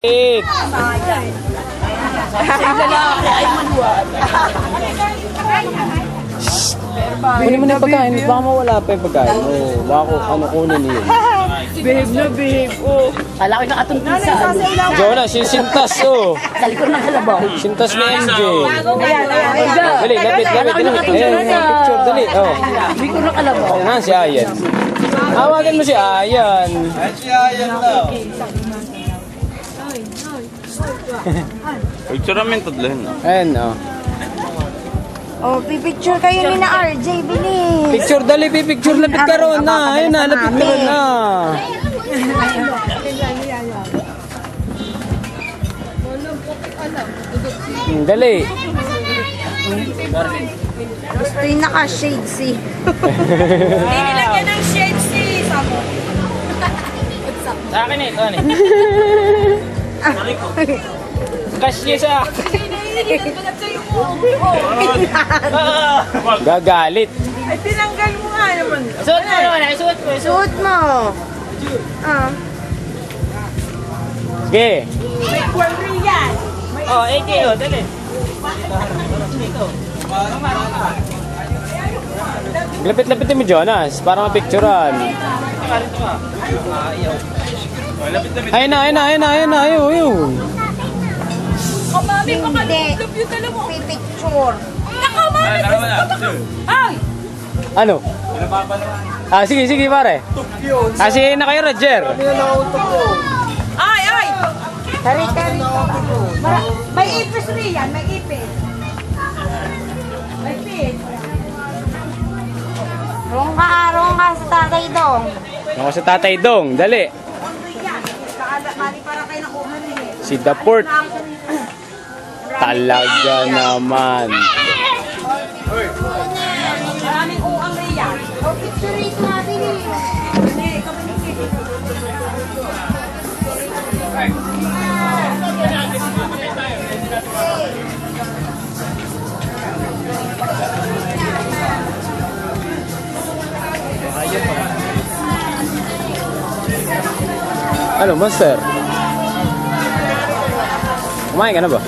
Ik. Kunin mo na yung pagkain. Baka mawala pa yung pagkain. Oo, baka ano kunin niyo. Behave na behave, oh. Kala ko nakatumpisa. Jonas, yung sintas, oh. Sa likod ng kalabaw. Sintas ni MJ. Ayan. Dali, lapit. Ayan, picture, dali. Oh. Hindi ko ng kalabaw. Ayan, si Ayan. Hawagan mo si Ayan. Si Ayan daw. Picture namin tadlahin na. Ayan, oh. Oh, pipicture kayo ni na RJ, bilis. Picture, dali, picture. Lapit ka ron na. Ayun na, lapit ka ron na. Dali. Gusto yung naka-shades eh. Hindi nilagyan ng shades si Samo. Sa akin eh, ito eh. Cash niya sa gagalit. Ay, tinanggal mo nga naman. Suot mo naman, suot mo. Suot mo. Ah. Sige. May quarry yan. Oh, 80 oh, dali. Lapit-lapitin mo, Jonas, para mapicturean. Ayun na, ayun. Kamami, Hindi. makalulog yung dala mo. Pipicture. Nakamami, ay! Ano? Ah, sige, pare. Ah, sige na kayo, Roger. Ay! Tari. May ipis riyan, may ipis. May ipis. Rong ka sa tatay dong. Ako sa Tatay Dong, dali. Riyan. Mali para kayo nakuha niya. Si Daport. Talaga naman. Maraming uang riyan. Oh, picture ito natin eh. Hindi, kami ni Kitty. Ano, Monster? Kumain ka na ba?